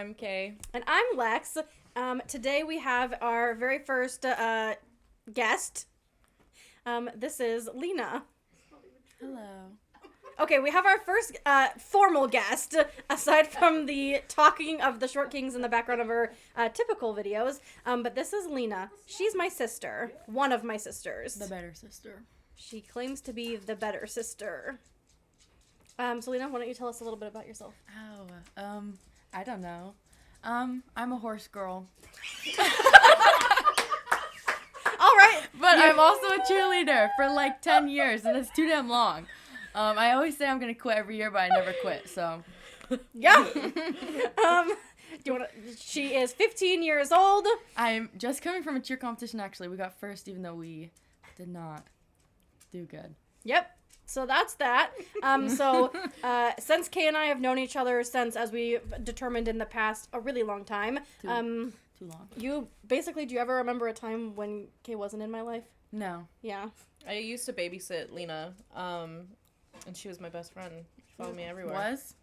I'm Kae. And I'm Lex. Today we have our very first guest. This is Lena. Hello. Okay, we have our first formal guest, aside from the talking of the Short Kings in the background of our typical videos. But this is Lena. She's my sister. One of my sisters. The better sister. She claims to be the better sister. So Lena, why don't you tell us a little bit about yourself? I don't know. I'm a horse girl. All right. But I'm also a cheerleader for like 10 years, and it's too damn long. I always say I'm going to quit every year, but I never quit, so. Yeah. She is 15 years old. I'm just coming from a cheer competition, actually. We got first, even though we did not do good. Yep. So that's that. Since Kay and I have known each other since, as we determined in the past, a really long time. Too long. Do you ever remember a time when Kay wasn't in my life? No. Yeah. I used to babysit Lena, and she was my best friend. She followed me everywhere. Was?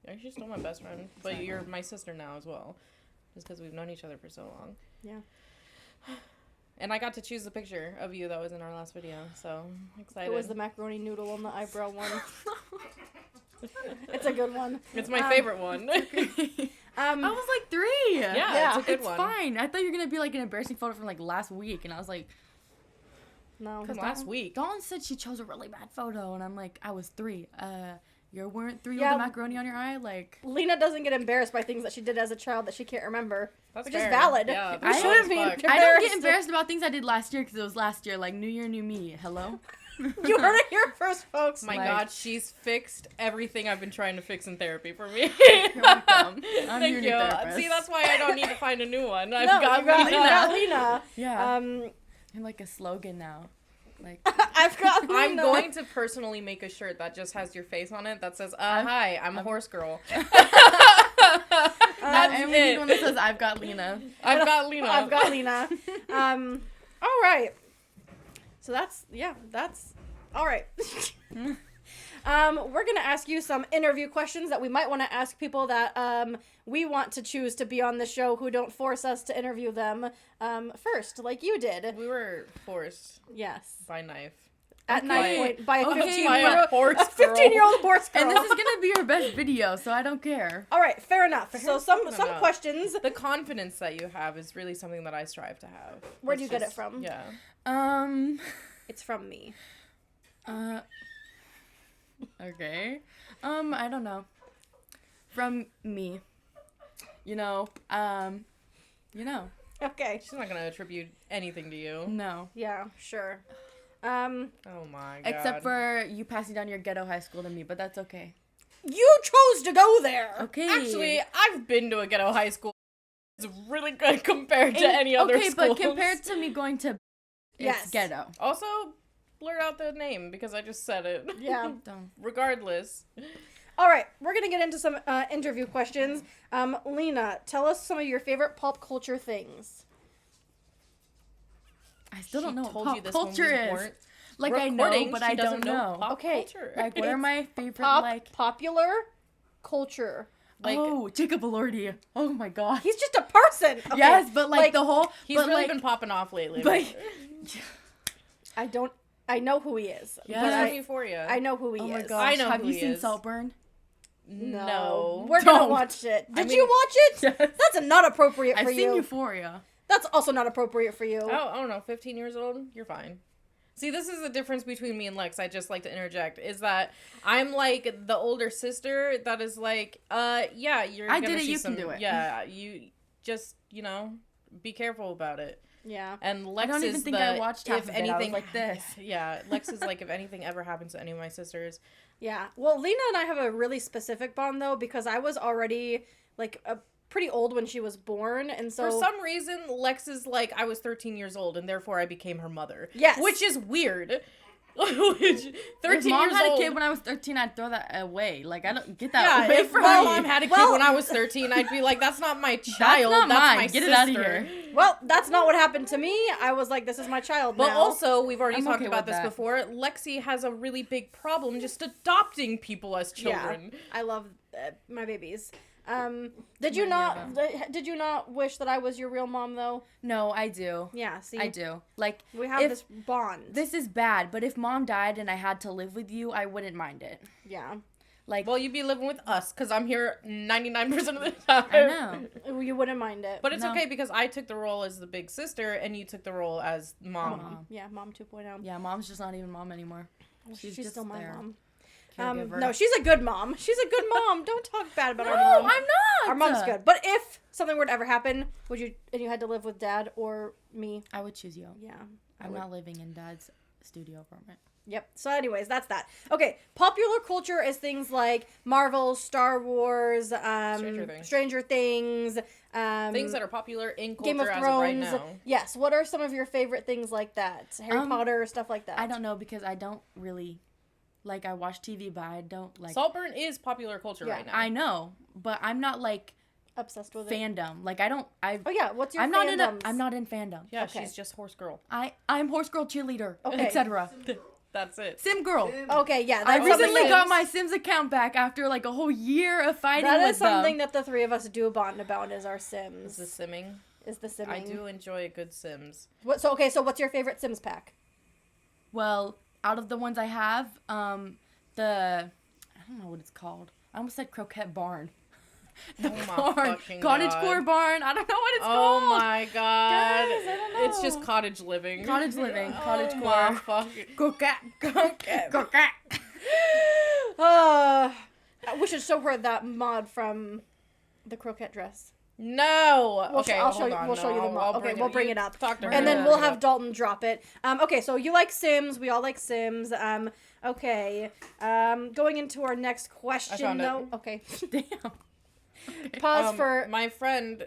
Yeah, she's still my best friend, but you're my sister now as well, just because we've known each other for so long. Yeah. And I got to choose the picture of you that was in our last video, so I'm excited. It was the macaroni noodle on the eyebrow one. It's a good one. It's my favorite one. I was like 3. Yeah, it's a good it's one. fine. I thought you were going to be like an embarrassing photo from like last week, and I was like, No. From last week. Dawn said she chose a really bad photo, and I'm like, I was 3. You weren't 3 Yeah. with the macaroni on your eye? Like, Lena doesn't get embarrassed by things that she did as a child that she can't remember. That's which fair. is valid. Yeah, We shouldn't be embarrassed. I don't get embarrassed about things I did last year because it was last year. Like, new year, new me. Hello? You heard it here first, folks. My Like- God, she's fixed everything I've been trying to fix in therapy for me. You're welcome. I'm Thank your you. new therapist. See, that's why I don't need to find a new one. I've No, got you Lena. got Lena. Yeah. I'm like a slogan now. Like, I've got Lena. I'm going to personally make a shirt that just has your face on it that says, hi, I'm a horse girl. and we need one that says, I've got Lena. I've got Lena. I've got Lena. All right. So that's all right. We're going to ask you some interview questions that we might want to ask people that we want to choose to be on the show who don't force us to interview them first, like you did. We were forced Yes. by knife. At knife point by a Okay, 15-year-old horse girl. And this is going to be your best video, so I don't care. All right, fair enough. So some No. questions. The confidence that you have is really something that I strive to have. Where'd you get it from? Yeah. It's from me. Okay. I don't know. From me. Okay. She's not going to attribute anything to you. No. Yeah, sure. Oh my God. Except for you passing down your ghetto high school to me, but that's okay. You chose to go there. Okay. Actually, I've been to a ghetto high school. It's really good compared to any other okay, schools. but compared to me going to Yes. it's ghetto. Also, blur out the name because I just said it. Yeah. Don't. Regardless. All right, we're going to get into some interview questions. Lena, tell us some of your favorite pop culture things. I still don't know what told pop you this culture when we is. weren't Like, I know, recording, but she I doesn't don't know. pop Okay. culture. Like, what are my favorite, Popular culture. Like, Jacob Elordi. Oh my god. He's just a person. Okay, Yes, but like the whole... he's but really like, been popping off lately. But, I know who he is. Yeah. But He's I from Euphoria. I know who he oh my is. gosh. I know Have who you he seen is. Saltburn? No. We're going to Don't. watch it. Did I mean- you watch it? Yes. That's not appropriate for I've you. seen Euphoria. That's also not appropriate for you. Oh, I don't know, 15 years old? You're fine. See, this is the difference between me and Lex. I just like to interject. Is that I'm like the older sister that is like, yeah, you're I gonna did it, see you some, can do it. Yeah, you just, be careful about it. Yeah. And Lex I don't is even think the, I watched half if of it. I was anything, like this. Yeah, Lex is like, if anything ever happens to any of my sisters. Yeah. Well, Lena and I have a really specific bond, though, because I was already, like, pretty old when she was born, and so... For some reason, Lex is like, I was 13 years old, and therefore I became her mother. Yes. Which is weird. 13 If mom years had old. a kid when I was 13, I'd throw that away. Like, I don't get that Yeah, away if from my me. mom had a kid when I was 13, I'd be like, that's not my child, not mine. my Get sister. it outta here. Well, that's not what happened to me. I was like, this is my child But now. also, we've already I'm talked okay about with this that. before, Lexi has a really big problem just adopting people as children. Yeah, I love my babies. Did you Many not? of them. Did you not wish that I was your real mom though? No, I do. Yeah. See, I do. Like, we have if this bond. this is bad, but if mom died and I had to live with you, I wouldn't mind it. Yeah. Like, Well, you'd be living with us because I'm here 99% of the time. I know. You wouldn't mind it. But it's No. okay because I took the role as the big sister and you took the role as mom. Mom. Yeah, mom 2.0. Yeah, mom's just not even mom anymore. She's just still my there. mom. Caregiver. No, she's a good mom. She's a good mom. Don't talk bad about our No, mom. I'm not. Our mom's good. But if something were to ever happen, would you and you had to live with dad or me? I would choose you. Yeah. I'm not living in dad's studio apartment. Yep. So anyways, that's that. Okay. Popular culture is things like Marvel, Star Wars, Stranger Things, Things that are popular in culture Game of as of right Thrones. now. Yes. What are some of your favorite things like that? Harry Potter, stuff like that. I don't know because I don't really, like, I watch TV, but I don't, like... Saltburn is popular culture Yeah. right now. I know, but I'm not, like, Obsessed with it. fandom. Like, I don't... Oh yeah. What's your I'm not fandoms? I'm not in fandom. Yeah, Okay. she's just horse girl. I'm horse girl cheerleader, Okay. etc. That's it. Sim girl. Okay. Yeah. I That's recently something- got my Sims account back after like a whole year of fighting That with is something them. that the three of us do bond about is our Is Sims. the simming. Is the simming. I do enjoy a good Sims. So what's your favorite Sims pack? Well, out of the ones I have, I don't know what it's called. I almost said croquette barn. The Oh my barn, fucking cottage God. core barn. I don't know what it's Oh called. my god. Guys, I don't know. It's just cottage living. Cottage living, cottage Oh core. my fucking Croquette, croquette, croquette. We should show her that mod from the croquette dress. No. We'll Okay, I'll show hold you. on. We'll show you the No, mod. I'll Okay, bring we'll bring you it up, Talk to her. and then Yeah. we'll have Dalton drop it. Okay, so you like Sims. We all like Sims. Okay. Going into our next question. found it. though. Okay. Damn. Pause for. My friend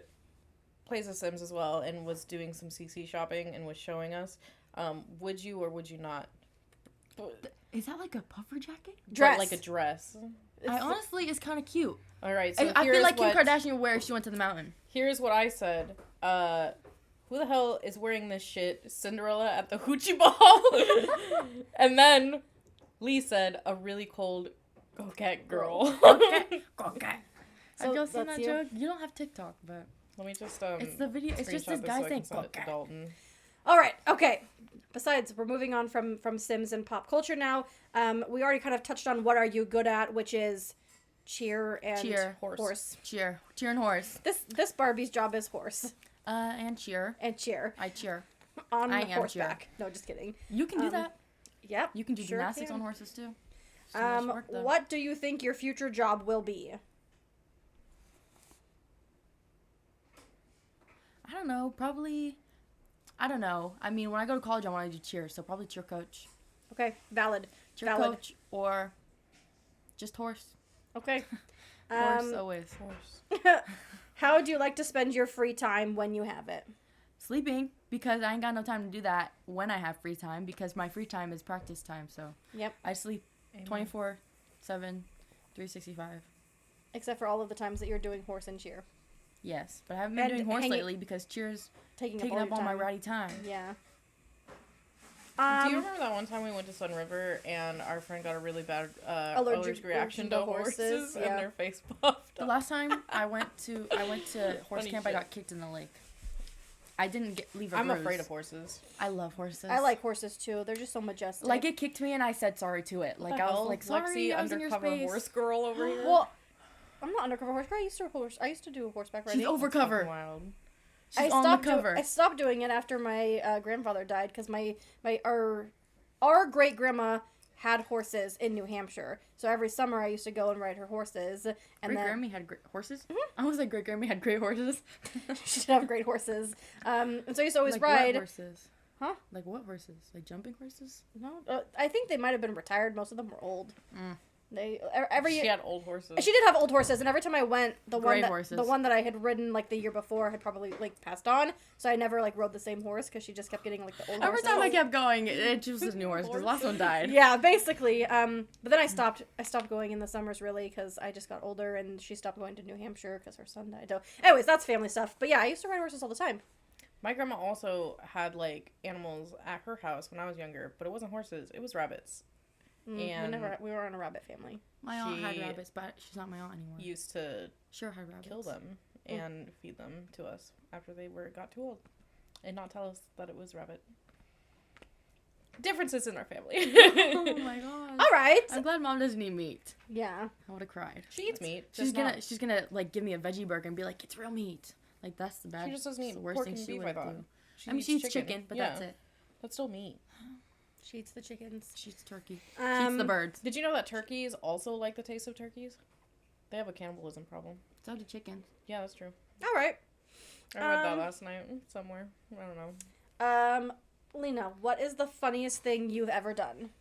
plays The Sims as well and was doing some CC shopping and was showing us. Would you or would you not? Is that like a puffer jacket? Dress. But like a dress. I honestly, it's kind of cute. All right. So I feel here's like Kim what- Kardashian would wear if she went to the mountain. Here's what I said. Who the hell is wearing this shit? Cinderella at the hoochie ball. And then Lee said, a really cold coquette girl. Okay. So Have y'all seen that's that you? joke? You don't have TikTok, but Let me just it's the video. It's just screenshot this so guy I can saying send it to coquette. Dalton. All right. Okay. Besides, we're moving on from Sims and pop culture now. We already kind of touched on what are you good at, which is cheer and Cheer. horse. Cheer and horse. This Barbie's job is horse And cheer. and cheer I cheer. on I am horseback. No, just kidding. You can do that. Yep. You can do sure gymnastics can. on horses too. So much work, though. What do you think your future job will be? I don't know. Probably. I don't know. I mean, when I go to college, I want to do cheer, so probably cheer coach. Okay, valid. Cheer Valid. coach or just horse. Okay. Horse always. How do you like to spend your free time when you have it? Sleeping, because I ain't got no time to do that when I have free time, because my free time is practice time, so Yep. I sleep Amen. 24/7, 365. Except for all of the times that you're doing horse and cheer. Yes, but I haven't been And doing horse hanging- lately because cheer's Taking taking up up all all your my time. ratty time. Yeah. Do you remember that one time we went to Sun River and our friend got a really bad allergic reaction to horses yeah. and their face puffed The up? last time I went to horse Funny camp, I shit. got kicked in the lake. I didn't leave a I'm bruise. afraid of horses. I love horses. I like horses too. They're just so majestic. Like, it kicked me and I said sorry to it. Like, The I was hell? like, sorry, Lexi, I was in your undercover space. horse girl over here. Well, I'm not undercover horse girl. I used to do horseback riding. She's Fucking overcover. wild. She's on the cover. I stopped doing it after my grandfather died because our great grandma had horses in New Hampshire. So every summer I used to go and ride her horses. And Great then Grammy had great horses? I was like, Great Grammy had great horses. she did have great horses. And so I used to always Like ride. what horses? Huh? Like what horses? Like jumping horses? No, I think they might have been retired. Most of them were old. Mm. They every She had old horses. She did have old horses, and every time I went, Great horses. the one that I had ridden like the year before had probably like passed on, so I never like rode the same horse because she just kept getting like the old Every horses. time I kept going, it just was a new horse because the last one died. Yeah, basically. But then I stopped going in the summers really because I just got older, and she stopped going to New Hampshire because her son died. So, anyways, that's family stuff. But yeah, I used to ride horses all the time. My grandma also had like animals at her house when I was younger, but it wasn't horses, it was rabbits. And we were on a rabbit family. My aunt had She rabbits, but she's not my aunt anymore. used to Sure had rabbits. kill them and feed them to us after they got too old, and not tell us that it was rabbit. Differences in our family. Oh my god. All right. I'm glad Mom doesn't eat meat. Yeah. I would have cried. She eats meat. She's gonna like give me a veggie burger and be like, it's real meat. Like that's the bad. She just doesn't that's eat the worst pork thing and she beef, would I thought. do. I mean, she eats chicken, but that's it. That's still meat. She eats the chickens. She eats turkey. She eats the birds. Did you know that turkeys also like the taste of turkeys? They have a cannibalism problem. So do chickens. Yeah, that's true. All right. I read that last night somewhere. I don't know. Lena, what is the funniest thing you've ever done?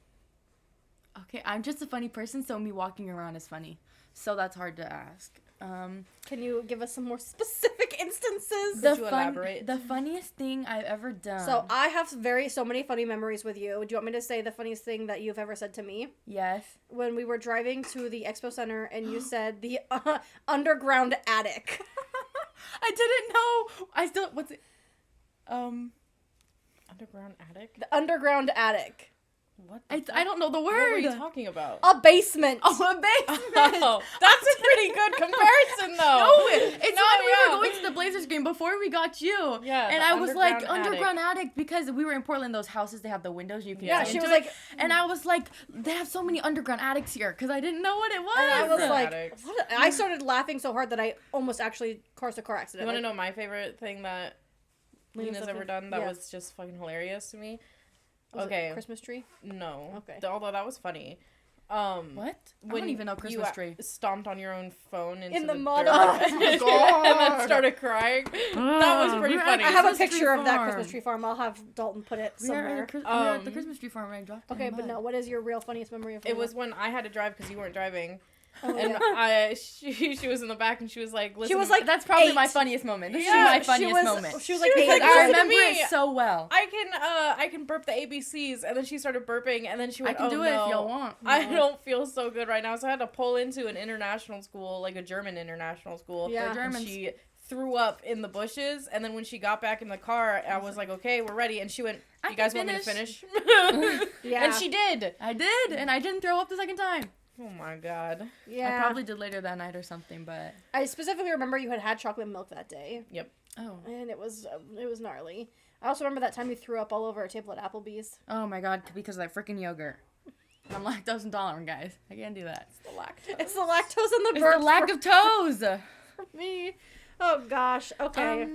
Okay, I'm just a funny person, so me walking around is funny. So that's hard to ask. Can you give us some more specific instances? Could you elaborate? The funniest thing I've ever done. So I have so many funny memories with you. Do you want me to say the funniest thing that you've ever said to me? Yes. When we were driving to the expo center and you said the underground attic. I didn't know. I still what's it? Underground attic? The underground attic. What? I don't know the What were word. you talking about? A basement. Oh, a basement. Oh, that's a pretty good comparison, though. No, it's when we were going to the Blazers game before we got you. Yeah, and the I was like, underground underground attic, because we were in Portland. Those houses, they have the windows you can Yeah, see she into was it. like, and I was like, they have so many underground attics here, because I didn't know what it was. and I was like, Attics. what? I started laughing so hard that I almost actually caused a car accident. You want to know my favorite thing that Lena's ever done that was just fucking hilarious to me? Was Okay. it Christmas tree? No. Okay. Although that was funny. What? I don't even know Christmas tree. Stomped on your own phone into In the the mud. dirt Oh and then started crying. That was pretty we're at funny. I have a Christmas tree picture of that farm. Christmas tree farm. I'll have Dalton put it We were somewhere. at the Christmas tree farm and I dropped Okay, in but mud. no, what is your real funniest memory of It was when I had to drive because you weren't driving. Oh, And yeah. she was in the back and she was like, listen. She was like, That's probably 8. my funniest moment. This Yeah, is my funniest moment. She was like, She was 8. like, I listen to remember me. it so well. I can burp the ABCs, and then she started burping, and then she I went, can oh, do it no. if y'all want. I don't feel so good right now, so I had to pull into an international school, like a German international school. Yeah. For And Germans. she threw up in the bushes, and then when she got back in the car, I was like, okay, we're ready, and she went, I you guys can want me to finish? Yeah. And she did. I did, and I didn't throw up the second time. Oh my god. Yeah. I probably did later that night or something, but I specifically remember you had chocolate milk that day, oh and it was gnarly. I also remember that time you threw up all over a table at Applebee's. my god, because of that freaking yogurt. I'm lactose intolerant, guys. I can't do that. The lactose. It's the lactose and the It's burp the lack of toes. for me. Oh gosh. Okay.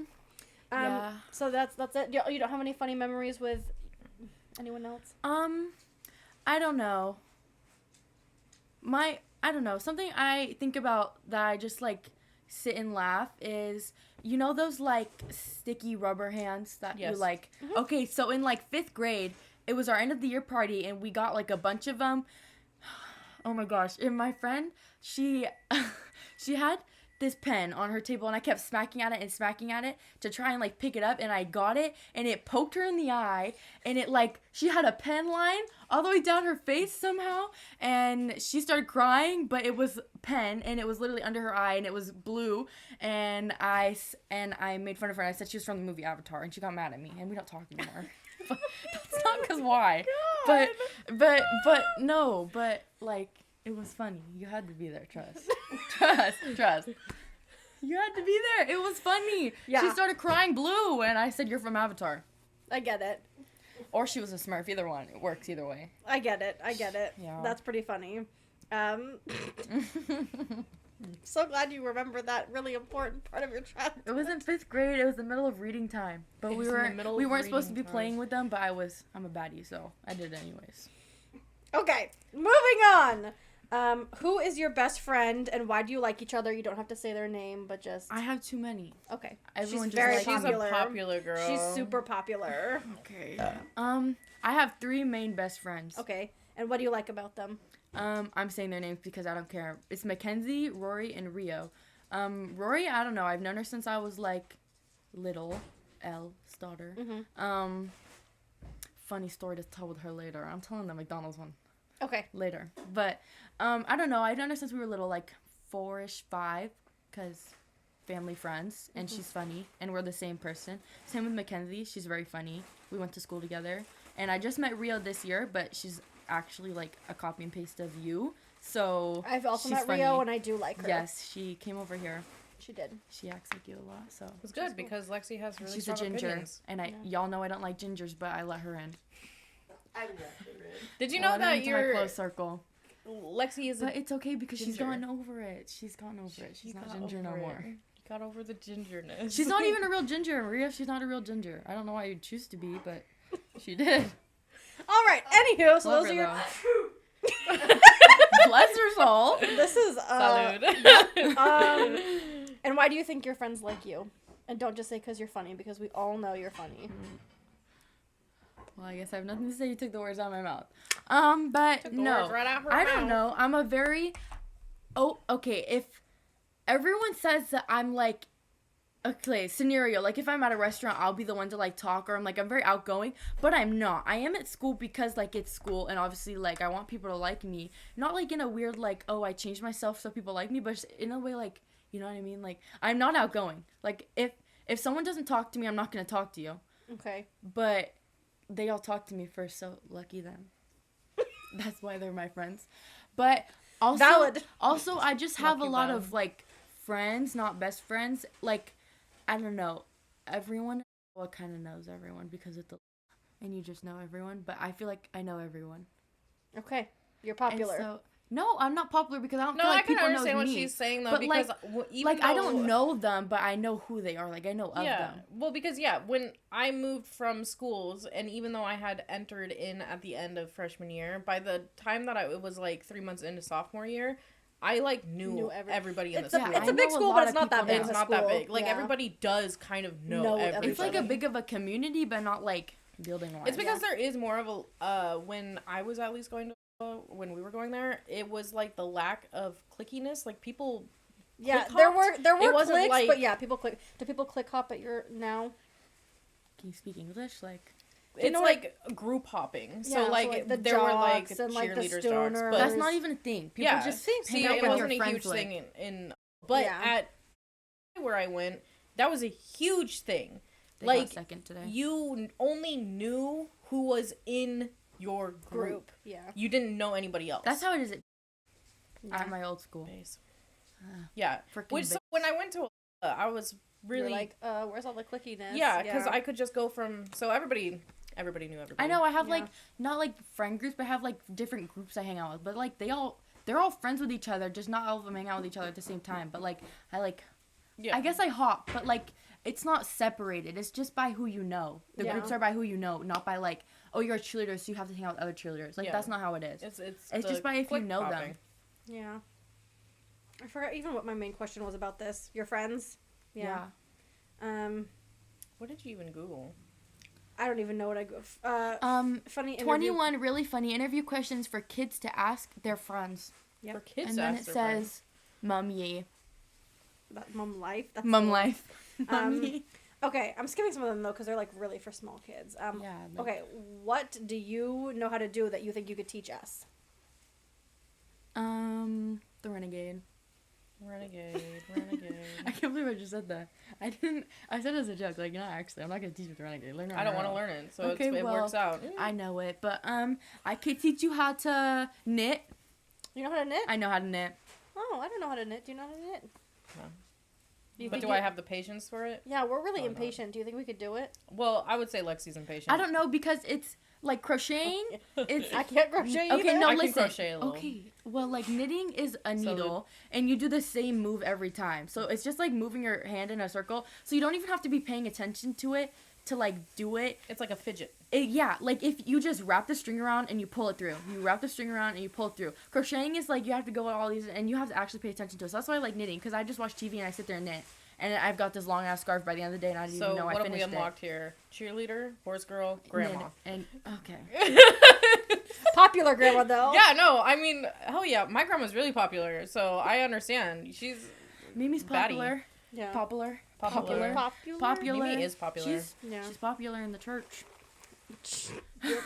Yeah. So that's it. You don't have any funny memories with anyone else? I don't know. I don't know. Something I think about that I just like sit and laugh is, you know those like sticky rubber hands that Yes. you like. Okay, so in like 5th grade, it was our end of the year party and we got like a bunch of them. Oh my gosh. And my friend, she had this pen on her table and I kept smacking at it to try and like pick it up, and I got it and it poked her in the eye, and it like she had a pen line all the way down her face somehow, and she started crying, but it was pen and it was literally under her eye and it was blue, and I made fun of her and I said she was from the movie Avatar, and she got mad at me and we don't talk anymore. But that's not because why. God. But no, but like it was funny. You had to be there, trust. You had to be there. It was funny. Yeah. She started crying blue, and I said, "You're from Avatar." I get it. Or she was a Smurf. Either one. It works either way. I get it. Yeah. That's pretty funny. So glad you remember that really important part of your childhood. It was in 5th grade. It was the middle of reading time. But It we was in the middle weren't of supposed to be reading playing time. with them, but I'm a baddie, so I did it anyways. Okay, moving on. Who is your best friend and why do you like each other? You don't have to say their name, but just I have too many. okay. Everyone She's just very likes She's popular. a popular girl. She's super popular. Okay. I have 3 main best friends. Okay, and what do you like about them? I'm saying their names because I don't care. It's Mackenzie, Rory, and Rio. Rory, I don't know. I've known her since I was like little. Elle's daughter. Mm-hmm. Funny story to tell with her later. I'm telling the McDonald's one Okay. later. But I don't know. I've known her since we were little, like 4-ish, 5, because family friends, and she's funny, and we're the same person. Same with Mackenzie. She's very funny. We went to school together, and I just met Rio this year, but actually like a copy and paste of you. So I've also she's met funny. Rio, and I do like her. Yes, she came over here. She did. She acts like you a lot, so It's good because Lexi has really she's a strong ginger, opinions. and y'all know I don't like gingers, but I let her in. I love it. Did you I know let her that into my your close circle? Lexi is a But it's okay because she's ginger. gotten over it. She's gotten over it. She's not ginger no more. You got over the gingerness. She's not even a real ginger, Maria. She's not a real ginger. I don't know why you'd choose to be, but she did. All right. Anywho, so Love those are her, your. though. Bless her soul. This is Salud. And why do you think your friends like you? And don't just say because you're funny, because we all know you're funny. Well, I guess I have nothing to say. You took the words out of my mouth. But Took the no, words right out her I don't mouth. know. I'm a very. Oh, okay. If everyone says that I'm like, okay, scenario, like if I'm at a restaurant, I'll be the one to like talk, or I'm very outgoing, but I'm not. I am at school because like it's school, and obviously like I want people to like me, not like in a weird like, oh, I changed myself so people like me, but just in a way like, you know what I mean? Like I'm not outgoing. Like if someone doesn't talk to me, I'm not gonna talk to you. Okay. But they all talk to me first, so lucky them. That's why they're my friends. But also, Valid. Also, I just have Lucky a lot them. of like friends, not best friends. Like, I don't know, everyone kind of knows everyone because of the, and you just know everyone. But I feel like I know everyone. Okay. You're And popular. so, no, I'm not popular because I don't No, feel like I can people understand know what me. she's saying though, But, because even Like I though, don't know them, but I know who they are. Like I know of them. Well, because when I moved from schools, and even though I had entered in at the end of freshman year, by the time that it was like 3 months into sophomore year, I like knew everybody in the It's a, school. it's a big I know a school, lot but it's of not that people big. now. of It's a not that school. big. Like Yeah. everybody does kind of know Know everybody. It's like a big of a community, but not like building wise. It's because there is more of a when I was at least going to when we were going there, it was like the lack of clickiness. Like people, Yeah, click there hopped. were It wasn't clicks, like- but yeah, people click. Do people click hop at your now? Can you speak English? Like you It's know like group hopping. Yeah, So like the there were like jocks and, like, the cheerleaders jocks, stoners. but that's not even a thing. People yeah, just see, hang out it with wasn't your a friends, huge like- thing in but Yeah. at where I went, that was a huge thing. They got Like second today. you only knew who was in your group. Yeah. You didn't know anybody else. That's how it is Yeah. at my old school. Base. Yeah. Freaking Which so when I went to I was You're really like, where's all the clickiness? yeah, because I could just go from so everybody knew everybody. I know I have Yeah. like not like friend groups, but I have like different groups I hang out with. But like they're all friends with each other. Just not all of them hang out with each other at the same time. But like Yeah. I guess I hop, but like it's not separated. It's just by who you know. The Yeah. groups are by who you know, not by like, oh, you're a cheerleader, so you have to hang out with other cheerleaders. Like Yeah. that's not how it is. It's It's just by if you click know them. popping. Yeah. I forgot even what my main question was about this. Your friends? Yeah. What did you even Google? I don't even know what I go. Funny interview. 21 really funny interview questions for kids to ask their friends. Yep. For kids And to then ask it their friends. says, Mum Ye. That Mum Life. That's Mum the- life. Um, Mum Ye. Okay, I'm skipping some of them though because they're like really for small kids. Yeah. like- Okay, what do you know how to do that you think you could teach us? The Renegade. Renegade. I can't believe I just said that. I said it as a joke. Like, not actually. I'm not going to teach you the Renegade. Learn it on I don't your want to own. learn it, so Okay, it well, works out. I know it, but I could teach you how to knit. You know how to knit? I know how to knit. Oh, I don't know how to knit. Do you know how to knit? No. Do you But think do you- I have the patience for it? Yeah, we're really Oh, no. impatient. Do you think we could do it? Well, I would say Lexi's impatient. I don't know because it's like crocheting. It's I can't crochet okay. either. No, I can listen. crochet a little. Okay, well, like knitting is a So needle, and you do the same move every time. So it's just like moving your hand in a circle. So you don't even have to be paying attention to it to like do it. It's like a fidget. Yeah, like if you just wrap the string around and you pull it through. You wrap the string around and you pull it through. Crocheting is like you have to go at all these and you have to actually pay attention to it. So that's why I like knitting because I just watch TV and I sit there and knit. And I've got this long ass scarf by the end of the day and I didn't So even know I what have we finished unlocked here? Cheerleader, horse girl, grandma. And okay. Popular grandma though. Yeah, no, I mean, hell yeah, my grandma's really popular, so I understand. She's Mimi's Batty. popular. Yeah. Popular. Popular. Popular. Mimi is popular. Yeah. She's popular in the church. That's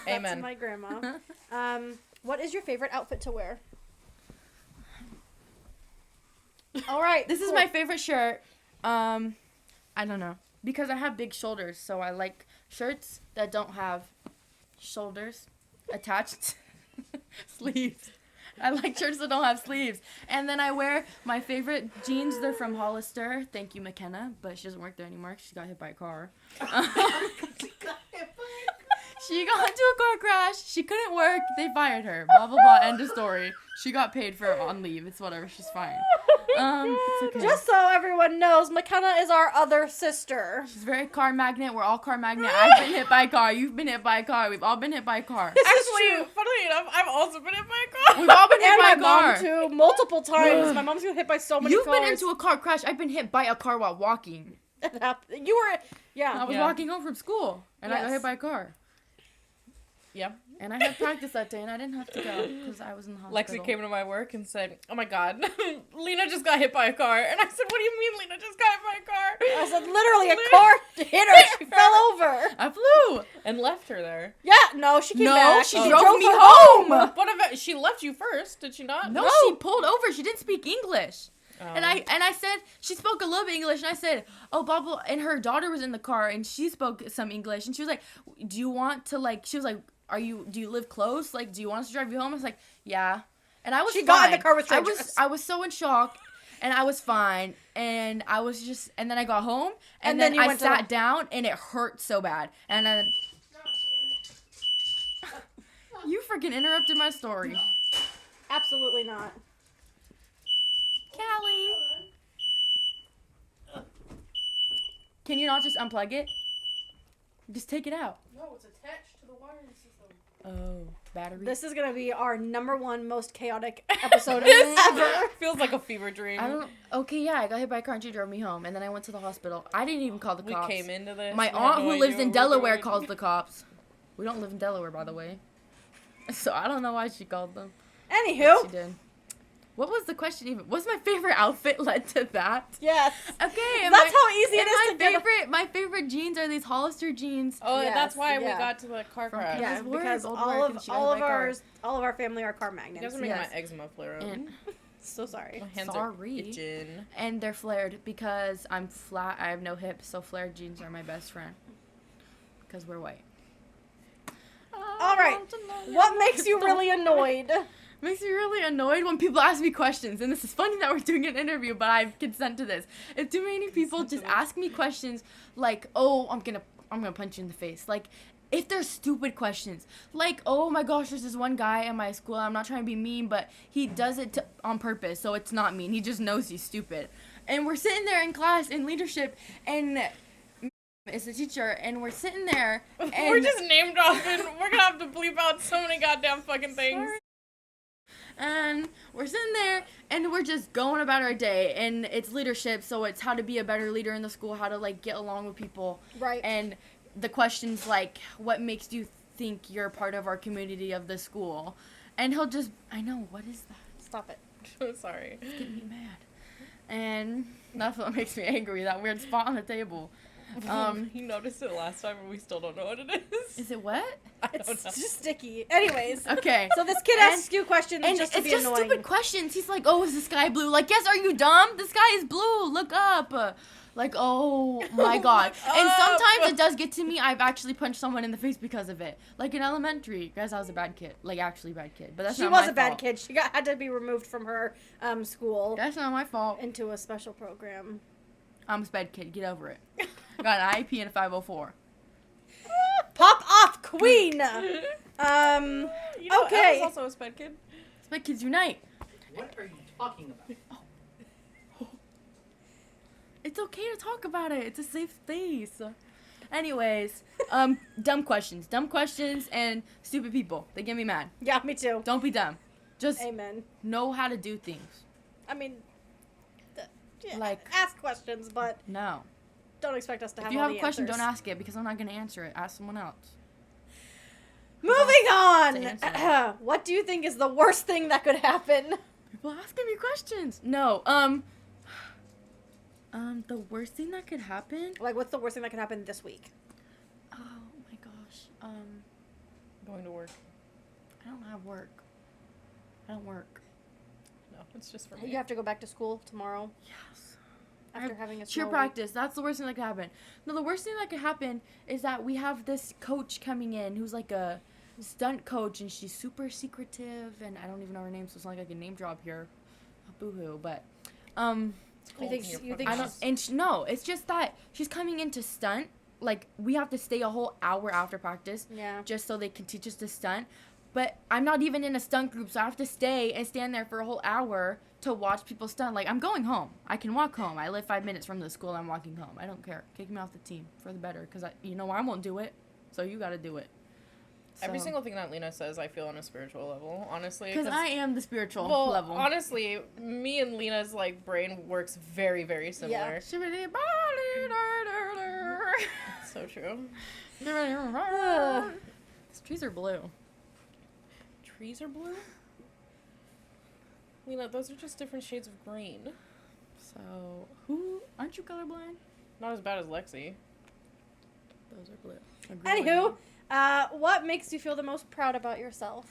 Amen. my grandma. What is your favorite outfit to wear? All right. This is cool. my favorite shirt. I don't know. Because I have big shoulders, so I like shirts that don't have shoulders attached. Sleeves. I like shirts that don't have sleeves. And then I wear my favorite jeans. They're from Hollister. Thank you, McKenna. But she doesn't work there anymore 'cause she got hit by a car. She got into a car crash. She couldn't work. They fired her. Blah, blah, blah. End of story. She got paid for on leave. It's whatever. She's fine. It's okay. Just so everyone knows, McKenna is our other sister. She's very car magnet. We're all car magnet. I've been hit by a car. You've been hit by a car. We've all been hit by a car. Actually, funnily enough, I've also been hit by a car. We've all been hit And by my a car. mom too, multiple times. My mom's been hit by so many You've cars. been into a car crash. I've been hit by a car while walking. You were, yeah. I was walking home from school, and I got hit by a car. Yeah. And I had practice that day, and I didn't have to go because I was in the hospital. Lexi came to my work and said, "Oh my God, Lena just got hit by a car." And I said, "What do you mean, Lena just got hit by a car?" I said, literally, a car hit her. She fell over. I flew. And left her there. Yeah, no, she came No, back. she She drove me her home. But she left you first, did she not? No, she pulled over. She didn't speak English. And I said, she spoke a little bit English, and I said, oh, blah, blah, and her daughter was in the car, and she spoke some English, and she was like, do you want to, like, she was like, do you live close? Like, do you want us to drive you home? I was like, yeah. And I was She fine. got in the car with strangers. I was so in shock, and I was fine, and I was just, and then I got home, and then then you I went to sat down, and it hurt so bad, and then, you freaking interrupted my story. Absolutely not. Callie. Can you not just unplug it? Just take it out. No, it's attached to the wiring system. Oh, battery. This is going to be our #1 most chaotic episode ever. Feels like a fever dream. I don't. Okay, yeah, I got hit by a car and she drove me home, and then I went to the hospital. I didn't even call the We cops. came into this. My we had aunt, no who idea lives what in we were Delaware, doing. calls the cops. We don't live in Delaware, by the way. So I don't know why she called them. Anywho. She did. What was the question even? Was my favorite outfit led to that? Yes. Okay. and That's my- how easy it and is to get. my favorite jeans are these Hollister jeans. Oh, Yes, that's why we yeah. got to the car From crash. Kansas. Yeah, His word, because old all work, of and she got hit by a car. all of our family are car You magnets. guys are making Yes. my eczema flare up. And So sorry. My hands Sorry. are itching. And they're flared because I'm flat. I have no hips, so flared jeans are my best friend. Because we're white. All right. What makes you really annoyed? Makes me really annoyed when people ask me questions. And this is funny that we're doing an interview, but I've consent to this. If too many people just ask me questions like, "Oh, I'm gonna punch you in the face," like. If they're stupid questions, like, oh my gosh, there's this one guy in my school, I'm not trying to be mean, but he does it on purpose, so it's not mean. He just knows he's stupid. And we're sitting there in class in leadership, and it's the teacher, and we're sitting there, and We're just name dropping. We're gonna have to bleep out so many goddamn fucking things. Sorry. And we're sitting there, and we're just going about our day, and it's leadership, so it's how to be a better leader in the school, how to, like, get along with people. Right. And the questions like, what makes you think you're part of our community of the school? And he'll just, I know, what is that? Stop it. I'm sorry. It's getting me mad. And that's what makes me angry, that weird spot on the table. You noticed it last time, and we still don't know what it is. Is it wet? I It's don't know. just sticky. Anyways. Okay. So this kid And- asks you questions And just to it's be just annoying. stupid questions. He's like, oh, is the sky blue? Like, yes, are you dumb? The sky is blue. Look up. Like, oh my god. And sometimes it does get to me. I've actually punched someone in the face because of it. Like in elementary. Guys, I was a bad kid. Like, actually bad kid. But that's She not was my a bad fault. kid. She had to be removed from her school That's not my fault. into a special program. I'm a bad kid. Get over it. I got an IEP and a 504. Pop off, queen. You know, Okay. I was also a sped kid. Sped kids unite. What are you talking about? It's okay to talk about it. It's a safe space. Anyways, dumb questions. Dumb questions and stupid people. They get me mad. Yeah, me too. Don't be dumb. Just Amen. know how to do things. I mean, yeah, Like- ask questions, but No. don't expect us to have If you all have a the question, answers. don't ask it because I'm not going to answer it. Ask someone else. Moving To on. answer. What do you think is the worst thing that could happen? People asking me questions. No. The worst thing that could happen? Like, what's the worst thing that could happen this week? Oh my gosh. Going to work. I don't have work. I don't work. No, it's just for me. You have to go back to school tomorrow Yes. after having a Cheer slow practice. That's the worst thing that could happen. No, the worst thing that could happen is that we have this coach coming in who's like a stunt coach, and she's super secretive, and I don't even know her name, so it's not like I can name drop here. Boo-hoo, but, You think I don't, and no, it's just that she's coming in to stunt. Like, we have to stay a whole hour after practice Yeah. just so they can teach us to stunt. But I'm not even in a stunt group, so I have to stay and stand there for a whole hour to watch people stunt. Like, I'm going home. I can walk home. I live 5 minutes from the school. I'm walking home. I don't care. Kick me off the team for the better, because I won't do it. So you got to do it. Every So- single thing that Lena says, I feel on a spiritual level, honestly. Because I am the spiritual well, level. honestly, me and Lena's like brain works very, very similar. Yeah. So true. These trees are blue. Trees are blue? Lena, those are just different shades of green. So, aren't you colorblind? Not as bad as Lexi. Those are blue. Anywho, what makes you feel the most proud about yourself?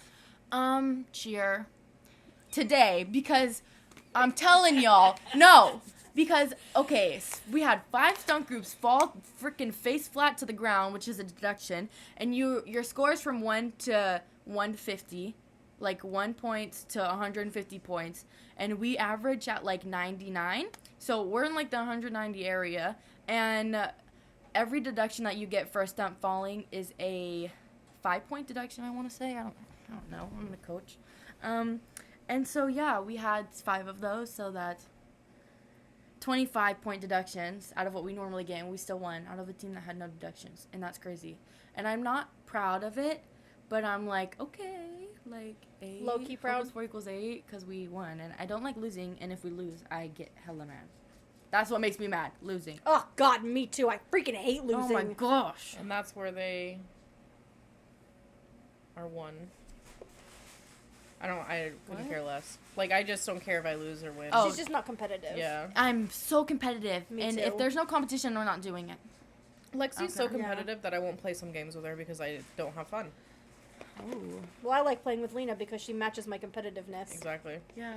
Cheer. Today, because I'm telling y'all, no. Because, okay, we had 5 stunt groups fall freaking face flat to the ground, which is a deduction, and your scores from 1 to 150, like 1 point to 150 points, and we average at like 99, so we're in like the 190 area, and every deduction that you get for a stunt falling is a 5-point deduction, I want to say. I don't know. I'm the coach. And so, yeah, we had 5 of those, so that's 25-point deductions out of what we normally get, and we still won out of a team that had no deductions, and that's crazy. And I'm not proud of it, but I'm like, okay, like 8 Low-key proud? plus 4 equals 8, because we won, and I don't like losing, and if we lose, I get hella mad. That's what makes me mad, losing. Oh, God, me too. I freaking hate losing. Oh, my gosh. And that's where they are one. I couldn't What? care less. Like, I just don't care if I lose or win. Oh. She's just not competitive. Yeah. I'm so competitive, Me and too. if there's no competition, we're not doing it. Lexi's so Okay. competitive that I won't play some games with her because I don't have fun. Ooh. Well, I like playing with Lena because she matches my competitiveness. Exactly. Yeah.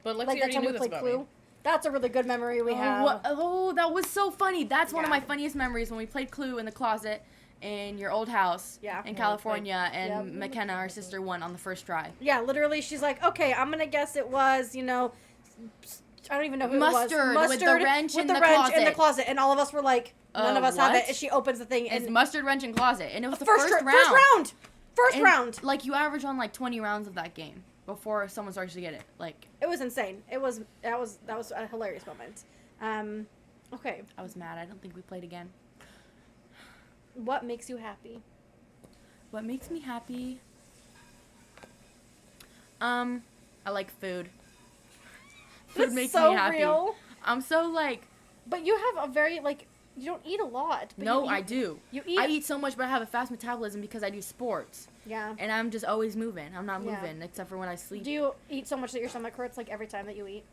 But Lexi Like that already time knew we this played about Clue. me. That's a really good memory we have. That was so funny. That's one of Yeah. my funniest memories, when we played Clue in the closet in your old house Yeah. in Yeah, California, Yep. and McKenna, our sister, won on the first try. Yeah, literally, she's like, okay, I'm gonna guess it was, I don't even know who Mustard it was. with the wrench with in the the wrench in the closet. closet, and all of us were like, none of us have it. what? And she opens the thing, It's and mustard wrench and closet, and it was the first first round. First And, round. Like, you average on like 20 rounds of that game before someone starts to get it. Like, It was insane. That was a hilarious moment. Okay, I was mad. I don't think we played again. what makes you happy? What makes me happy? I like food. Food That's makes so me happy. real. I'm so like, But you have a very you don't eat a lot. But no, you eat, I do. You eat. I eat so much, but I have a fast metabolism because I do sports. Yeah. And I'm just always moving. I'm not Yeah. moving except for when I sleep. Do you eat so much that your stomach hurts like every time that you eat?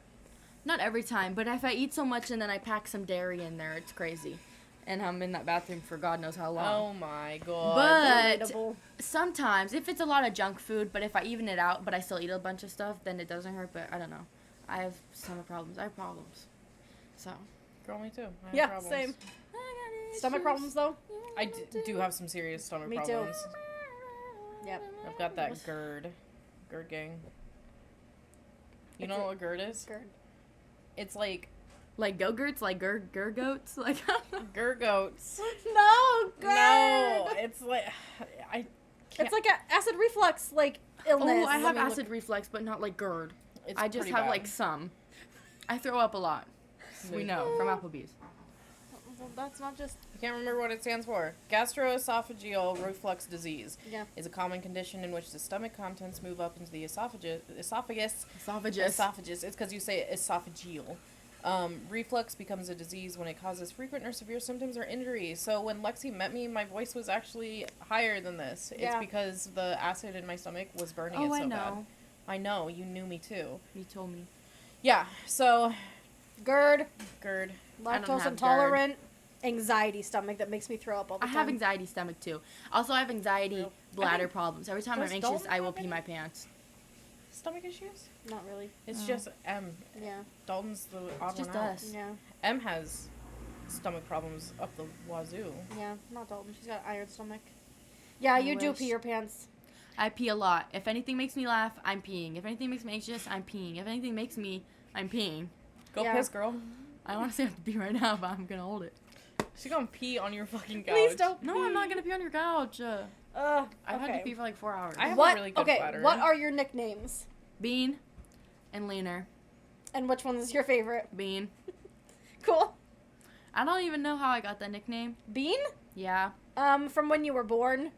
Not every time, but if I eat so much and then I pack some dairy in there, it's crazy. And I'm in that bathroom for God knows how long. Oh my god. But Relatable. sometimes, if it's a lot of junk food, but if I even it out, but I still eat a bunch of stuff, then it doesn't hurt. But I don't know. I have stomach problems. I have problems. So. Girl, me too. I have Yeah, problems. same. Stomach problems though? I do have some serious stomach Me too. problems. Yep. I've got that GERD. GERD gang. You know what GERD is? GERD. It's like Like go-gurts? Like gur-goats? Like, GERGoats. No, GERD. No, it's like I can't. It's like an acid reflux illness. oh, I have me look. acid reflux, but not like GERD. It's I just pretty have bad. like some. I throw up a lot. We know from Applebee's. Well, that's not just. I can't remember what it stands for. Gastroesophageal reflux disease Yeah. is a common condition in which the stomach contents move up into the esophagus. Esophagus. Esophagus. It's because you say esophageal. Reflux becomes a disease when it causes frequent or severe symptoms or injuries. So when Lexi met me, my voice was actually higher than this. It's Yeah. because the acid in my stomach was burning it Oh, so I bad. know. I know. You knew me too. You told me. Yeah. So GERD, I GERD. don't lactose have intolerant, anxiety stomach that makes me throw up all the I time. have anxiety stomach too. Also, I have anxiety Real. bladder think- problems. Every time I'm does anxious, Dalton I will have pee any? my pants. Stomach issues? Not really. It's Oh. just Yeah. Dalton's the odd It's just one out. us. Yeah. M has stomach problems up the wazoo. Yeah. Not Dalton. She's got iron stomach. Yeah, you do wish. pee your pants. I pee a lot. If anything makes me laugh, I'm peeing. If anything makes me anxious, I'm peeing. If anything makes me, I'm peeing. Go Yeah. piss, girl. I honestly have to pee right now, but I'm gonna hold it. She's gonna pee on your fucking couch. Please don't. No, I'm not gonna pee on your couch. I've had to pee for like 4 hours. I have What? a really good Okay. bladder. What are your nicknames? Bean and Leaner. And which one is your favorite? Bean. Cool. I don't even know how I got that nickname. Bean? Yeah. From when you were born.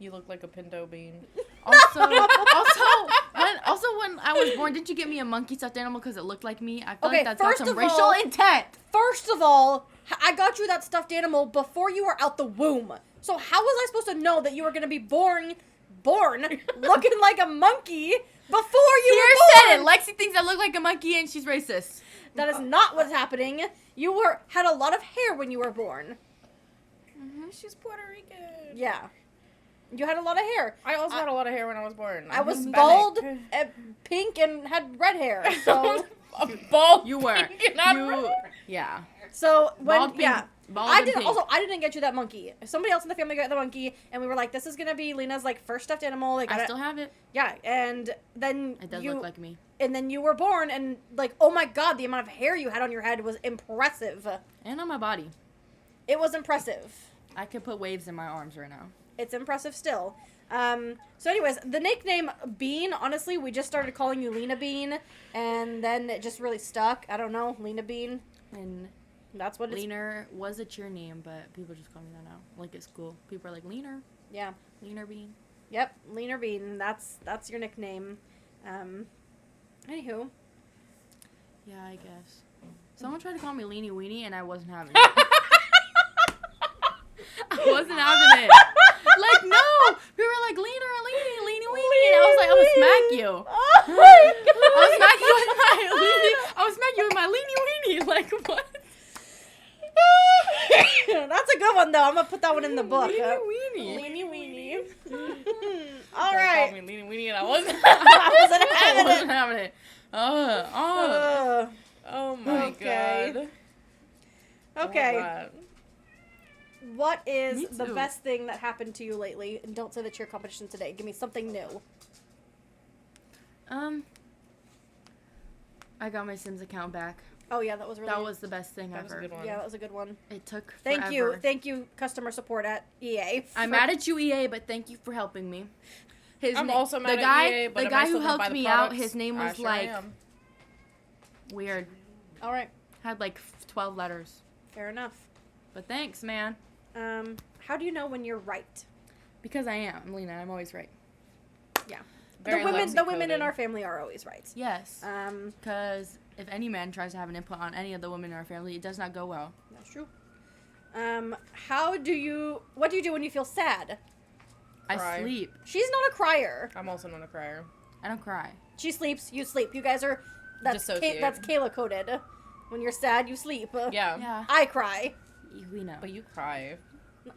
You look like a pinto bean. Also, when I was born, didn't you get me a monkey stuffed animal because it looked like me? I feel Okay, like that's got first some of racial all- intent. First of all, I got you that stuffed animal before you were out the womb. So how was I supposed to know that you were gonna be born looking like a monkey before you Here were said born? it. Lexi thinks I look like a monkey and she's racist. That is not what's happening. You had a lot of hair when you were born. She's Puerto Rican. Yeah. You had a lot of hair. I also had a lot of hair when I was born. I was Hispanic. bald, pink, and had red hair. So, A bald. You were. pink and had You. red. Yeah. so when Bald pink. yeah, Bald I and didn't. pink. Also, I didn't get you that monkey. Somebody else in the family got the monkey, and we were like, "This is gonna be Lena's like first stuffed animal." Like, I still have it. yeah, and then It does you look like me. and then you were born, and like, oh my god, the amount of hair you had on your head was impressive. And on my body. It was impressive. I could put waves in my arms right now. It's impressive still. So anyways, the nickname Bean, honestly, we just started calling you Lena Bean, and then it just really stuck. I don't know, Lena Bean. And That's what it's... Leaner was a cheer name, but people just call me that now. Like at school. People are like, Leaner. Yeah. Leaner Bean. Yep, Lena Bean. That's your nickname. Anywho. Yeah, I guess. Someone tried to call me Leanie Weenie, and I wasn't having it. I wasn't having it. Like, no! People were like, Leaner, Leanie Weenie. And I was like, I'm gonna smack you. Oh my god! I was smack you with my leanie. I was smack you with my Leanie Weenie. Like, what? That's a good one, though. I'm gonna put that one in the book. Leanie Weenie. Leanie weenie. All All right. right. Call me Leanie Weenie and I wasn't. I wasn't I having wasn't it. having it. Oh my Okay. god. Okay. Love that. What is Me the too. best thing that happened to you lately? And don't say the cheer competition today. Give me something new. I got my Sims account back. Oh yeah, that was really. That was the best thing That was a ever. good one. Yeah, that was a good one. It took Thank you, forever. customer support at EA. I'm mad at you, EA, but thank you for helping me. I'm also mad the at guy, EA, but the am guy I who still gonna buy helped the me out, products? his name I was sure like am. weird. All right, Had like 12 letters. fair enough. But thanks, man. How do you know when you're right? Because I am, Lena. I'm always right. Very the women in Lexi-coded. our family are always right. Yes. Um, Because if any man tries to have an input on any of the women in our family, it does not go well. that's true. What do you do when you feel sad? I Cry. sleep. She's not a crier. I'm also not a crier. I don't cry. She sleeps, you sleep. You guys are that's Dissociate. That's Kayla coded. When you're sad, you sleep. Yeah. Yeah. I cry. We know. But you cry.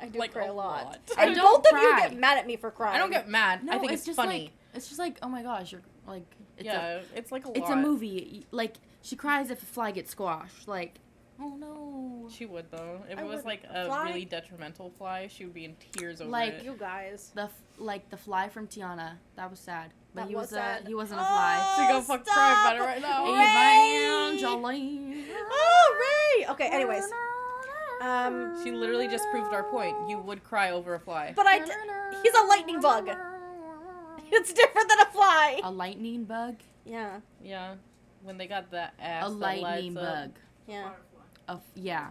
I do Like, cry a a lot. lot. I And don't both of you cry. get mad at me for crying. I don't get mad. No, I think it's just funny. Like, it's just like, oh my gosh, you're like, it's Yeah, it's like a lot. it's a movie. Like, she cries if a fly gets squashed. Like, oh no. She would though. If I it was would. like A a fly? really detrimental fly, she would be in tears over Like, it. You guys. The fly from Tiana, that was sad. But That he was sad. he wasn't a fly. Oh, She gonna fuck cry stop. about it right now. Ray! Evangeline. Oh, Ray! Okay, anyways. She literally just proved our point. You would cry over a fly. But he's a lightning bug. It's different than a fly. A lightning bug? Yeah, Yeah. When they got that ass A that lightning lights up. bug. yeah. Yeah.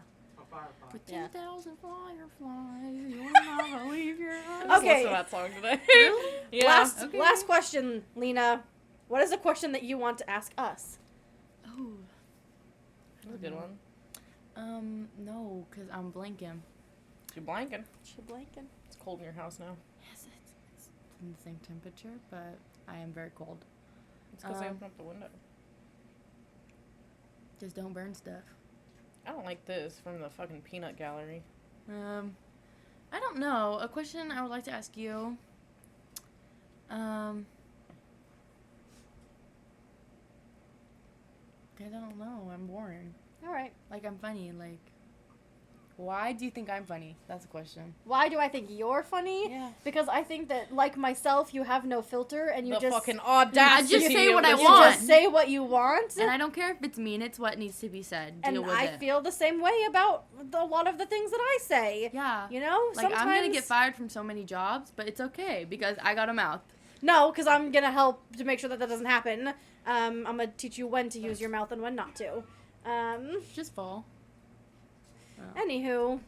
With Yeah. 10,000 fireflies, you'll not believe your eyes. Just Okay. listen to that song today. Really? Yeah. Okay. Last question, Lena. What is a question that you want to ask us? Oh. That's a good one. No, because I'm blanking. You're blanking. She blanking. It's cold in your house now. Yes, it's in the same temperature, but I am very cold. It's because I opened up the window. Just don't burn stuff. I don't like this from the fucking peanut gallery. I don't know. A question I would like to ask you. I don't know. I'm boring. All right. Like, I'm funny. Like, Why do you think I'm funny? That's a question. Why do I think you're funny? Yeah. Because I think that, like myself, you have no filter and you The just fucking audacity. I just say what I of you want. just say what you want. And I don't care if it's mean. It's what needs to be said. And Deal with I it. feel the same way about a lot of the things that I say. Yeah. You know, Like, sometimes I'm gonna get fired from so many jobs, but it's okay because I got a mouth. No, because I'm gonna help to make sure that that doesn't happen. I'm gonna teach you when to use your mouth and when not to. Just fall. Anywho,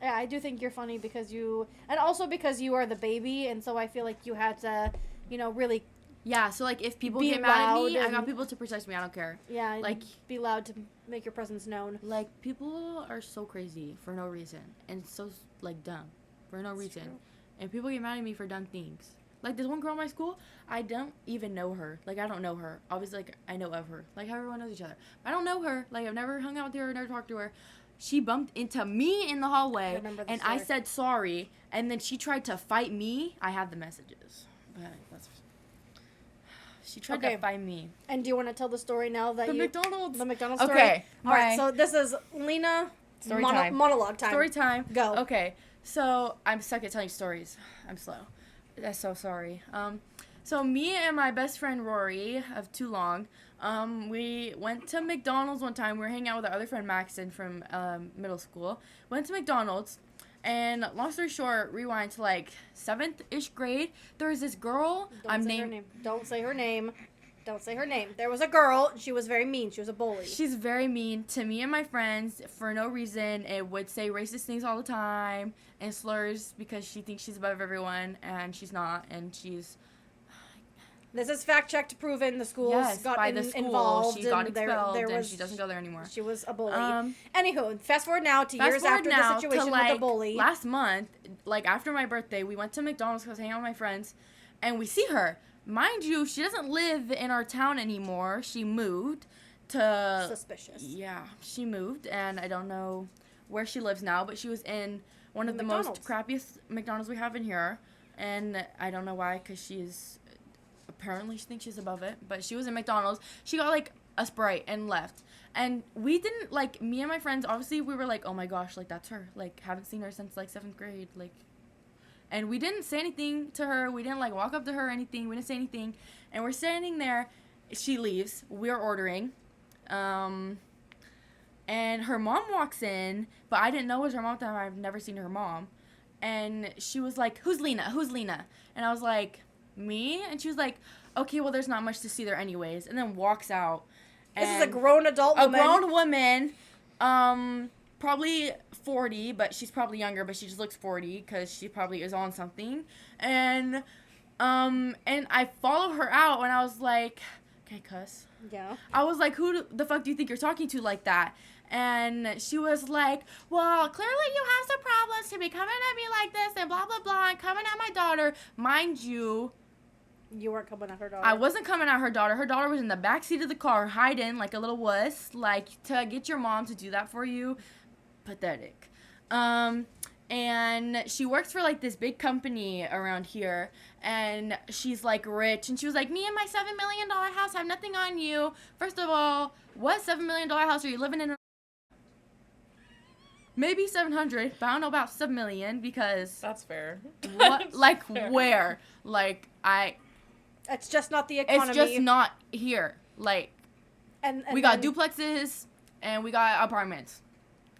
yeah, I do think you're funny because and also because you are the baby, and so I feel like you had to, really, Yeah, so, like, if people Be get mad at me, loud I got and- people to protect me. I don't care. yeah, Like- be loud to make your presence known. Like, people are so crazy for no reason. And so, like, dumb for no reason. true. And people get mad at me for dumb things. Like, this one girl in my school, I don't even know her. Like, I don't know her. Obviously, like, I know of her. Like, how everyone knows each other. I don't know her. Like, I've never hung out with her, never talked to her. She bumped into me in the hallway, I remember the and I story. said sorry, and then she tried to fight me. I have the messages. But that's... She tried Okay. to fight me. And do you want to tell the story now that The you McDonald's. the McDonald's story? Okay. All right. my- So this is Lena Story time. monologue time. Story time. Go. Okay. So I'm stuck at telling stories. I'm slow. I'm so sorry. So me and my best friend Rory of Too Long, we went to McDonald's one time. We were hanging out with our other friend Maxon from middle school. Went to McDonald's, and long story short, rewind to like 7th-ish grade. There was this girl. Don't say her name. Don't say her name. Don't say her name. There was a girl. She was very mean. She was a bully. She's very mean to me and my friends for no reason. It would say racist things all the time and slurs because she thinks she's above everyone and she's not. And she's This is fact checked, proven. The schools got by the school. involved. She got and expelled there and was, she doesn't go there anymore. She was a bully. Um, Anywho, fast forward now to Fast years forward after now the situation to, with the like, bully. Last month, like after my birthday, we went to McDonald's because I was hanging out with my friends, and we see her. Mind you, she doesn't live in our town anymore. She moved to... Suspicious. Yeah, she moved, and I don't know where she lives now, but she was in one of the most McDonald's. crappiest McDonald's we have in here, and I don't know why, because she's... Apparently she thinks she's above it, but she was in McDonald's. She got, like, a Sprite and left. And we didn't, like, me and my friends, obviously, we were like, oh my gosh, like, that's her. Like, haven't seen her since, like, 7th grade, like... And we didn't say anything to her. We didn't, like, walk up to her or anything. We didn't say anything. And we're standing there. She leaves. We're ordering. And her mom walks in, but I didn't know it was her mom at the time. I've never seen her mom. And she was like, who's Lena? Who's Lena? And I was like, me? And she was like, okay, well, there's not much to see there anyways. And then walks out. This is a And grown adult woman. a grown woman, probably 40, but she's probably younger, but she just looks 40 because she probably is on something. And I follow her out, and I was like, okay, cuss. Yeah. I was like, who the fuck do you think you're talking to like that? And she was like, well, clearly you have some problems to be coming at me like this and blah, blah, blah, and coming at my daughter. Mind you, You weren't coming at her daughter. I wasn't coming at her daughter. Her daughter was in the back seat of the car hiding like a little wuss. Like, to get your mom to do that for you, pathetic. And she works for like this big company around here, and she's like rich, and she was like, me and my $7 million house have nothing on you. First of all, what $7 million house are you living in? Maybe 700, but I don't know about 7 million because That's fair. what, That's like fair. where? Like It's just not the economy. it's just not here. Like, And we got then- duplexes and we got apartments.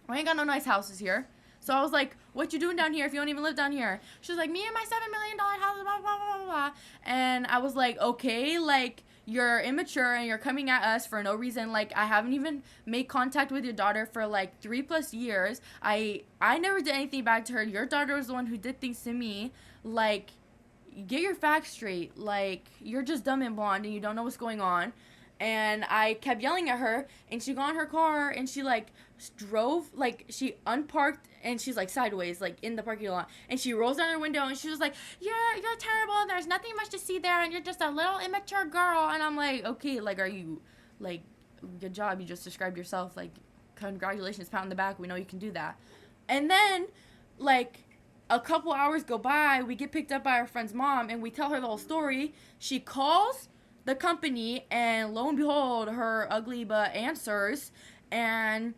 We ain't got no nice houses here. So I was like, what you doing down here if you don't even live down here? She was like, me and my $7 million house, blah, blah, blah, blah, blah. And I was like, okay, like, you're immature and you're coming at us for no reason. Like, I haven't even made contact with your daughter for, like, 3+ years. I never did anything back to her. Your daughter was the one who did things to me. Like, get your facts straight. Like, you're just dumb and blonde and you don't know what's going on. And I kept yelling at her, and she got in her car, and she, like, drove, like, she unparked, and she's, like, sideways, like, in the parking lot, and she rolls down her window, and she was like, you're terrible, there's nothing much to see there, and you're just a little immature girl, and I'm like, okay, like, are you, like, good job, you just described yourself, like, congratulations, pat on the back, we know you can do that. And then, like, a couple hours go by, we get picked up by our friend's mom, and we tell her the whole story. She calls the company, and lo and behold, her ugly butt answers, and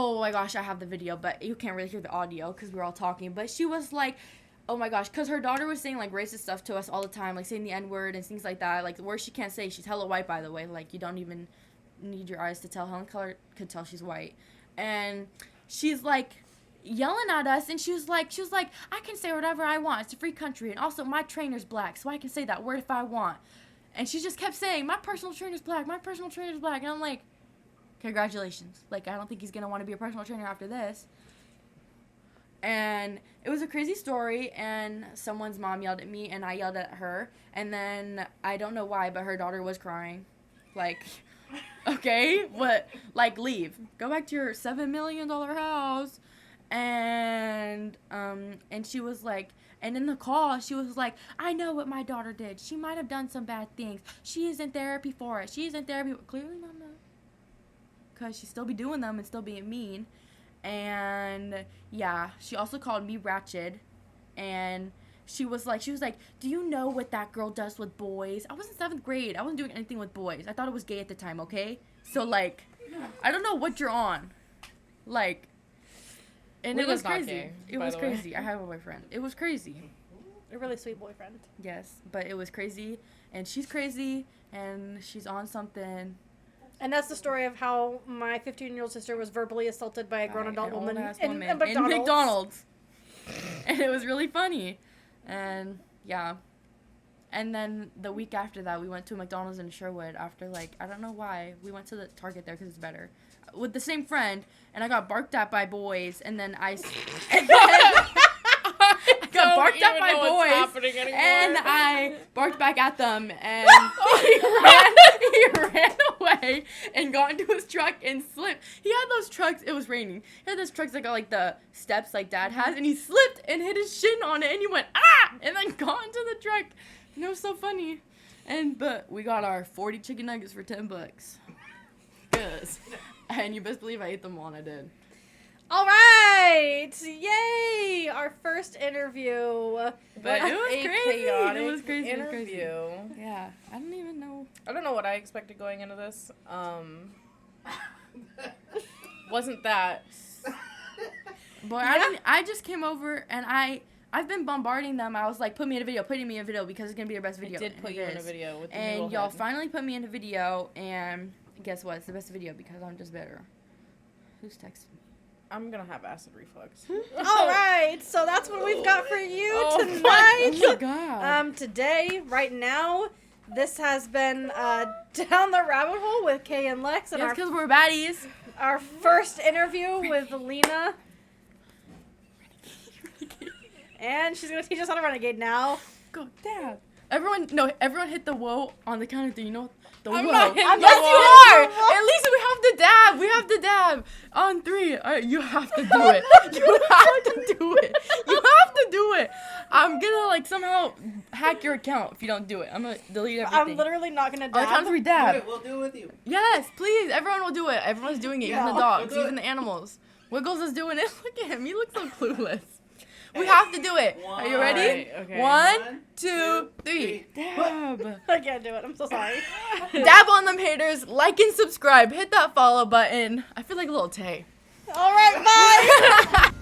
Oh my gosh, I have the video, but you can't really hear the audio because we're all talking. But she was like, oh my gosh, because her daughter was saying like racist stuff to us all the time, like saying the N-word and things like that. Like words she can't say. She's hella white, by the way. Like you don't even need your eyes to tell. Helen Keller could tell she's white. And she's like yelling at us, and she was like, I can say whatever I want. It's a free country, and also my trainer's black, so I can say that word if I want. And she just kept saying, my personal trainer's black, my personal trainer's black. And I'm like, congratulations. Like, I don't think he's going to want to be a personal trainer after this. And it was a crazy story, and someone's mom yelled at me, and I yelled at her. And then, I don't know why, but her daughter was crying. Like, okay, what? Like, leave. Go back to your $7 million house. And she was like, and in the call, she was like, I know what my daughter did. She might have done some bad things. She is in therapy for it. She's in therapy. Clearly not. Because she still be doing them and still being mean. And, yeah, she also called me ratchet. And she was like, do you know what that girl does with boys? I was in 7th grade. I wasn't doing anything with boys. I thought it was gay at the time, okay? So, like, I don't know what you're on. Like, and it was crazy. It was crazy. I have a boyfriend. It was crazy. A really sweet boyfriend. Yes, but it was crazy. And she's crazy. And she's on something. And that's the story of how my 15-year-old sister was verbally assaulted by a grown adult woman in McDonald's. In McDonald's. And it was really funny. And, yeah. And then the week after that, we went to a McDonald's in Sherwood after, like, I don't know why. We went to the Target there because it's better. With the same friend, and I got barked at by boys, and then I got barked at by boys, and I barked back at them, and he ran away and got into his truck and slipped. He had those trucks, it was raining, he had those trucks that got like the steps like Dad has, and he slipped and hit his shin on it, and he went, ah, and then got into the truck, and it was so funny. But we got our 40 chicken nuggets for $10. Yes. And you best believe I ate them all, and I did. All right! Yay! Our first interview. But it was crazy. Chaotic It was crazy. interview. Yeah, I don't even know. I don't know what I expected going into this. Wasn't that. Boy, I just came over, and I've been bombarding them. I was like, put me in a video, because it's going to be your best video. I did put you in a video with the and y'all finally put me in a video, and guess what? It's the best video because I'm just better. Who's texting me? I'm gonna have acid reflux. All right, so that's what we've got for you tonight. Oh my God. Today, right now, this has been Down the Rabbit Hole with Kae and Lex, and Yes, because we're baddies. our first interview with Lena. And she's gonna teach us how to renegade now. Go, Dad. Everyone hit the whoa on the count of 3. You know the I'm whoa. not hitting the Yes, whoa. you are. At least we have the dab. On 3. All right, you have to do it. You have to do it. You have to do it. I'm gonna like somehow hack your account if you don't do it. I'm gonna delete everything. I'm literally not gonna On the count dab. of 3, dab. We'll do it with you. Yes, please. Everyone will do it. Everyone's doing it. Even the Yeah. dogs, We'll do even it. the animals. Wiggles is doing it. Look at him. He looks so clueless. We have to do it. Are you ready? Alright, okay. 1, 2, 3. Dab. I can't do it. I'm so sorry. Dab on them haters. Like and subscribe. Hit that follow button. I feel like a little Tay. All right, bye.